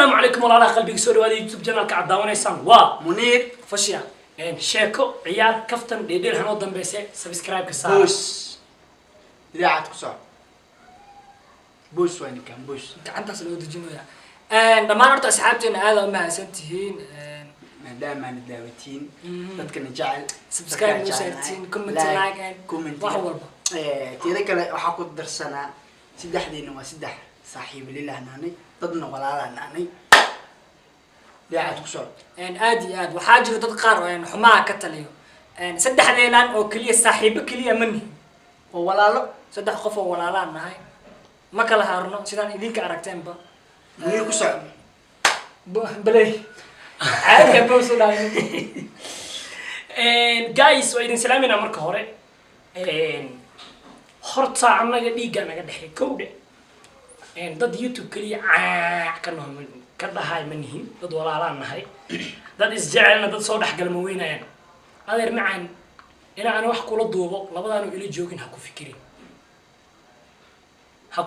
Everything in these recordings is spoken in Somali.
السلام عليكم والله قلبي سوري هذا يوتيوب channel كعداونيسان وا منير فشيا شيكو عيال كفتن ديديل هنو دنبيسه سبسكرايب كسار بوش إذاعة كسر بوش وين كان بوش انت سلو دجينويا دمان horta asxaabteena aad u mahadsantihiin maadaama aan daawatiin dadkana jecel subscribe u saartiin comment like wax walba teeda kale waxa ku darsanaa saddexdeena waa saddex saaxiib lilah naanay dadna walaala naanay إذاعة كسر aad iyo aad waxaa jira dad qaar oo xumaa ka taliyo saddexdeenan oo kaliya saaxiibo kaliya mani oo walaalo saddex qof oo walaalaan nahay ma kala haarno sidaan idinka aragteenba منير كسر بلاي عادي بوصل guys waa idin salaamayna marka hore horta anaga dhiiga naga dhaxay kowdhe dad youtube kaliya ka dhahay ma nihin dad walaalaan nahay dad isjecelna dad soo dhaxgal ma weynayaan adeer macaan inaan wax kula duubo labadaanu ila joogin ha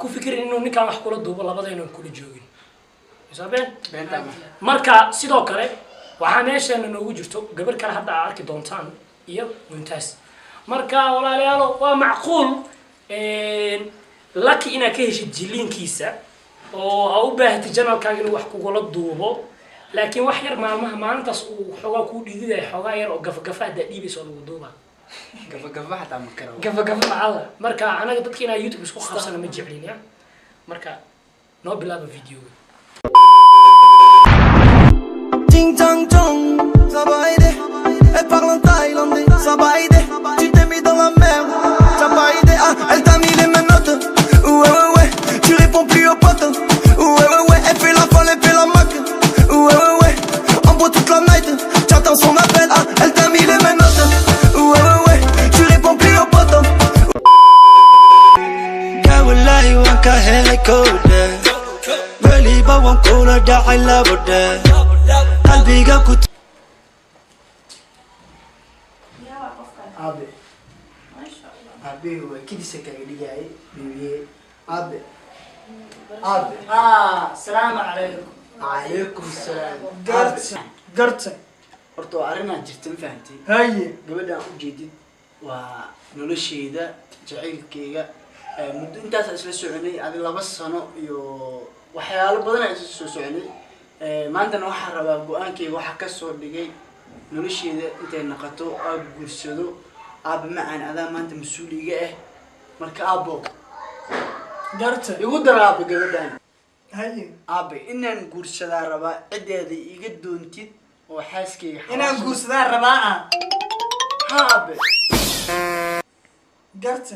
ku fikirin inuu ninkaan wax kula duubo labadaynu kula joogin sabeen marka sidoo kale waxaa meeshan noogu jirto gabar kale hadda arki doontaan iyo muntaas marka walaalayaal waa macquul lucky ina ka heshid jilinkiisa oo u baahatay channelkaaga inuu wax kugula duubo laakiin wax yar maalmaha maalintaas uu xogaa ku dhididay xogaa yar oo gafgafa hadda dhiibay soo lagu duuba gafgafa hata ma karo gafgafa macalla marka anaga dadkiina youtube isku qabsana ma jeclin ya marka noo bilaaba video Ting tang tong, ça va aider. Elle parle en thaïlandais, ça va aider. Tu t'es mis dans la merde, ça va aider. Ah, elle t'a mis les menottes. Ouais, ouais, ouais. Tu réponds plus aux potes. Ouais, ouais, ouais. Elle fait la folle, elle fait la mac. Ouais, ouais, ouais. En bois toute la night. J'attends son appel. Ah, elle t'a mis les menottes. Ouais, ouais, ouais. Tu réponds plus aux potes. Kawalai wanka helicode. Really, but one cooler, I love it. قلبي قاكوت أبي أبي هو كده سكاي دقاي بيبي أبي السلام عليكم عليكم السلام قرت horta waa arrin aad jirtan fahamtay هاي gabadha aan u jeedid waa noloshayda jacaylkayga muddo intaas isla soconay adi 2 sano iyo waxyaalo badan ay isla soconay maantana waxaan rabaa go'aankayga waxa ka soo dhigay noloshayda intay naqato aad guursado aab macaan adaa maanta mas'uuliga ah marka aabo قرت igu daraabo gabadhan هاي aabe inaan guursadaa rabaa cideeda iga doontid oo xaaskayga inaan guursadaa rabaa aabe قرت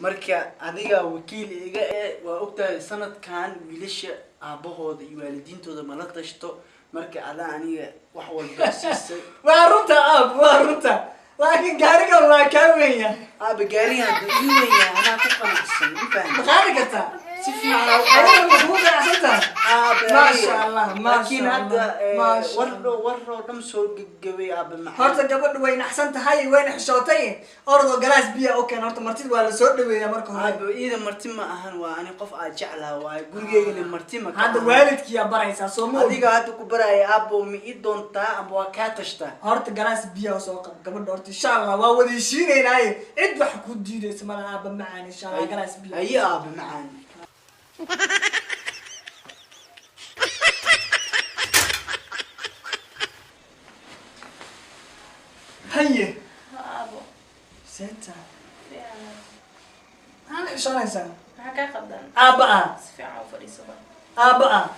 marka adiga wakiil iga waa ogtahay sanadkan wiilasha aabahooda iyo waalidiintooda ma la tashto marka adaa aniga wax walba siisay waa runta laakiin gaariga waa ka weeya aabe gaariga ii weeyaa anaa ku qanacsan intaan qaadi kartaa si fiican ayaga ugu qanacsantaa aabe ما شاء الله ما laakiin شاء hadda الله warro dham soo gabay aabe maxaa horta gabadhu way naxsan tahay wayna xishootay ordo galaas biya oo keen horta martid waa la soo dhaweeyaa marka hore aabe ida marti ma ahan waa ani qof aad jeclaa waay gurigeena marti ma hadda waalidkiya baraysaa soo ma adiga hadda ku baraya aabo ma ii doontaa ama waa kaa tashtaa horta galaas biya soo qab gabadha horta insha Allah waa wada heshiinaynaay cid wax ku diidaysa ma aaba macaan insha Allah galaas biya ay aabe macaan haye أبو senta فعلا ana xishoonaysaa حكا قدام aaba سفيعة وفريسة aaba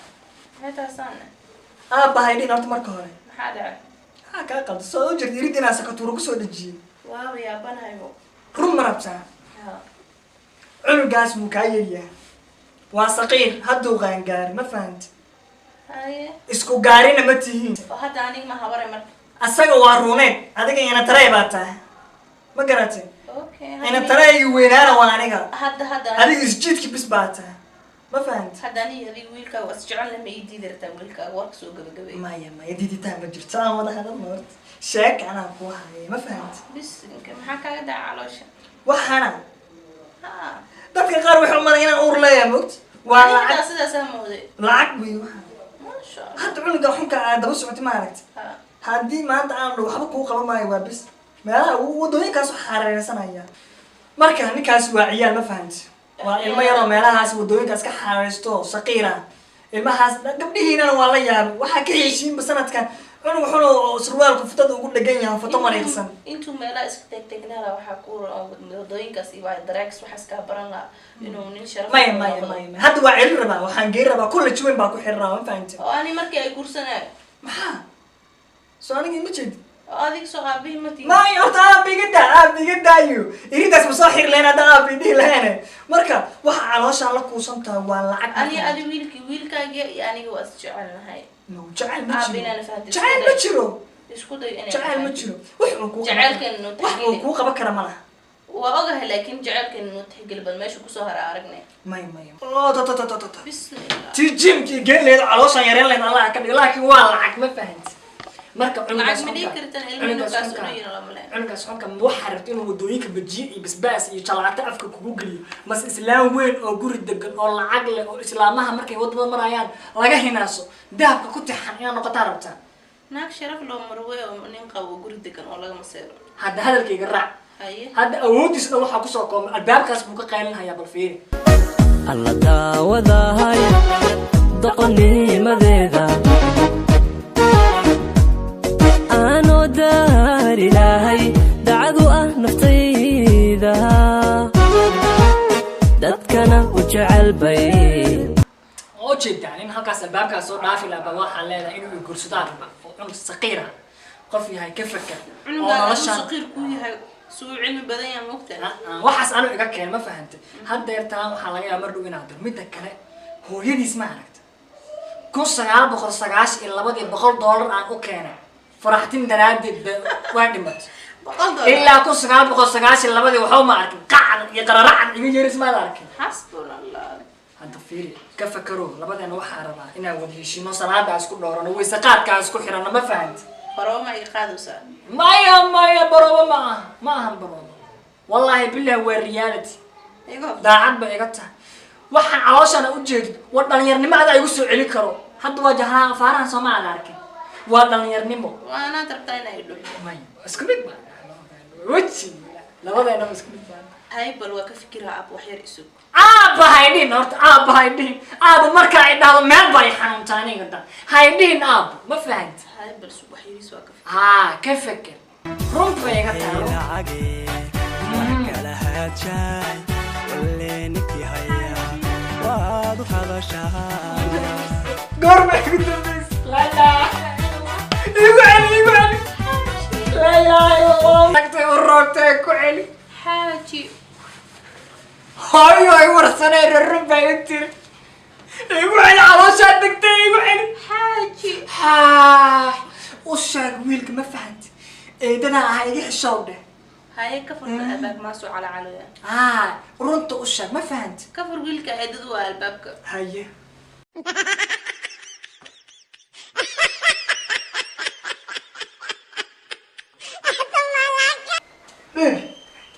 هتا سنة aaba haydin horta marka hore حدا ha ka qaldo soo jirtay ridina sakatuuro ku soo dhajiyay واو يا بنايو run marabtaa ها cunugaas wuu kaa yaryahay waa saqiir hadduu qaangaari ma fahanti هاي isku gaarina ma tihiin وهذا أنا ما هبرة مر asaga waa ruuneed adiga ina taray baa tahay ma garatay أوكي ina taraygi weynaana waa aniga هذا adiga isjiidki bis baa tahay ma fahanti هذا أنا يدي ويلكا وأسجعل لما يدي درتا ويلكا ورك سوق بجوي maya maya diditaan ma jirto aan wada hadalno horta sheek anaa ku hayay ma fahanti بس يمكن حكا قدام علاشة waxana ها dadka qaar waxay u malayaan inaan uur leeyahay mogt waa أنا lacag سيدا سامودي lacag wey waxa ما شاء الله hadda cunuga xunka aad daba socotay ma aragti haddii maanta aan waxba kuu qaban maayo waa bis meelaha wadooyinkaas u xareersanaya marka ninkaas waa ciyaal ma fahanti waa ilmo yaroo meelahaas wadooyinkaas ka xareersto saqiira ilmahaas gabdhihiinana waa la yaabay waxaa ka heshiinba sanadkan cunug xun oo surwaalku futada ugu dhagan yahay foto mareegsan intuu meelaha iska tagtagnaa waxaa ku wadooyinkaas iyo waa daraags waxaas kaa baran lahaa inuu nin sharaf maya hadda waa celin rabaa waxaan geyn rabaa kulla juweyn baa ku xiran rabaa ma fahanti oo ani markii ay guursanaayo maxaa soo anigii ma jeedi adig soo aabihi mati maya horta aabiga daayo iridaas ma soo xiri lahayn hadda aabi dhihi lahayn marka waxa calooshaan la kuusantaha waa lacag ani adi wiilkaagiya iyo aniga waa is jecelnahay jacayl ma jiro aabinana fahanti jacayl ma jiro isku day inay jacayl ma jiro wax uu kuu qaban kara ma laha waa ogahay laakiin jacaylkeena noo tixgeli bal meesha kusoo hara aragnay maya oo bismillah ti jimkii geen leed calooshaan yareen leed allah ka dhig laakiin waa lacag ma fahanti marka lacag ma dhigi kartaan ilmina kaas una yina lama leen cunugaas xunka waxaa rabta inuu wadooyinka bajiye iyo basbaas iyo jalaato afka kugu geliyo mase islaam weyn oo guri degan oo lacag leh oo islaamaha markay wadada marayaan laga hinaaso dahabka ku tixan inaad noqotaa rabtaa naag sharaf loo marwe oo nin qabo guri degan oo laga maseero hadda hadalkayga raac haye hadda awoodiis dhan waxaa kusoo koobay albaabkaas buu ka qaylinhayaa bal fiiri alla daawadahay doqonimadeeda aanoo daar ilaahay dacadu ah naftayda dadkana u jecel bay oo jeedaan in halkaas albaabkaas soo dhaafi laaba waxaan leedahay inuu guursadaan raba oo cunug saqiira qof yahay ka fakar oo noloshaan saqiir ku yahay suu cilmi badan yahay moogtaa waxaas anu iga keen ma fahantay haddeertaan waxaa laga yaaba mar dhow inaad dir midda kale hooyadiis ma aragta 1992 $100 aan u keenay faraxtin daraadeed waa dhimatay ilaa 1992 waxba ma arkin qacan iyo qararacan iga yeeris ma arkin xasbunallah hadda fiiri ka fakaro labadeena waxaa rabaa inaan wada heshiino salaada isku dhowrano waysa qaadka isku xirano ma fahantay baroma ay qaadaysaa maya baroma ma ahan baroma wallahi billahi waa reality daacad ba iga tahay waxaan calooshana u jeedid waa dhalinyarnimada igu soo celin karo hadda waa jahaa faarahan Soomaaliya arkin waa dhalinyarnimo waana tartaa inay dhuxo maya isku mid baa waji labadeena isku mid baa hay bal waa ka fikiraa ab wax yar isug aaba haydin horta aaba haydin aaba marka ay dhahdo meel bay xanuuntaan iga dhan haydin aaba ma fahantay hay bal subax yaris waa ka ka fikir runta bay iga tahay kala haajay waleenki haya waad u hadashaa goorma igu dambays la igu celi la ilaha illallah tagtay u roogtay ku celi xaaji هاي ورثنا الربع يتر يقول على عروسة دكتور يقول علي حاجي وشاك ويلك ما فهمت ده انا هيجي الشوطة هاي كفر الباب ما سو على علويا رنت وشاك ما فهمت كفر ويلك عددوا البابك هيا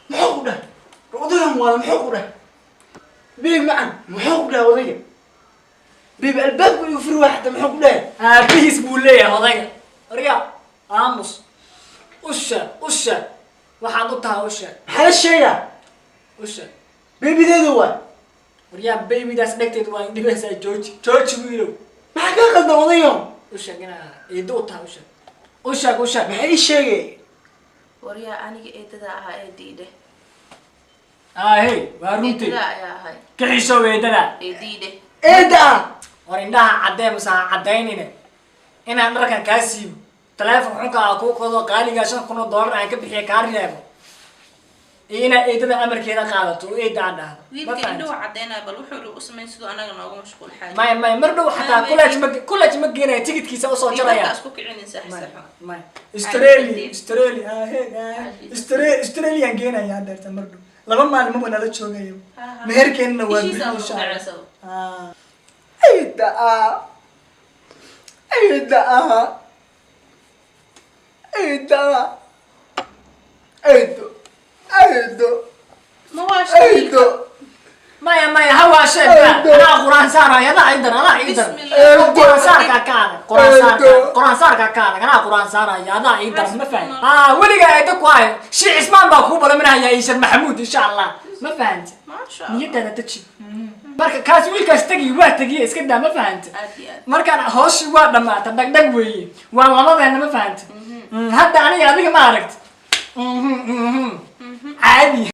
محقودة وضيهم ولا محقودة بيب معن محقودة وضيهم بيب الباب يفر واحدة محقودة بيس بوليه وضيهم ريا عامس وشا waxaad u tahay usha maxaa sheega usha beebideedu waa riya beebidaas dhagteed waa indhibaysaa jooji wiilow maxaa ka qaldan odayo usha gina ido u tahay usha maxay ii sheegay waryaa aniga eedada ahaa ee diide hey waa runtii eedada ayaa ahay ka xiso weedada ee diide eeda war indhaha cadee masaa cadaynine inaan dharkan kaa siibo telefoon xunka ku qodo qaaliga $5,000 aan ka bixiyo ka reebo ina eedada amarkeeda qaadato eeda aan dhahdo wiilka indho cadeynaa bal wuxuu u sameyn sidoo anaga noogu mashquul xaaji may mar dhow xataa college ma geenay ticketkiisa u soo jaraya isku kicinaysa xisaab may Australia geenaya darta mar dhow laba maalmo ma nala joogayo meherkeena waa insha Allah ايدو ما واش مايا هوا شيء انا قران سارة يلا عيدنا بسم الله قران سارة كا kaala kana quraan saaraya adaa ii daran ma fahant weliga ay dadku ay Sheikh Ismaan baa ku balaminaya Iishan Maxamuud insha Allah ma fahant niyadda taji marka kaas wiilkaas tagi waa tagi iska daa ma fahant marka hooshi waa dhamaata dhagdhag weeye waa labadeena ma fahant hadda aniga adiga ma aragti caadi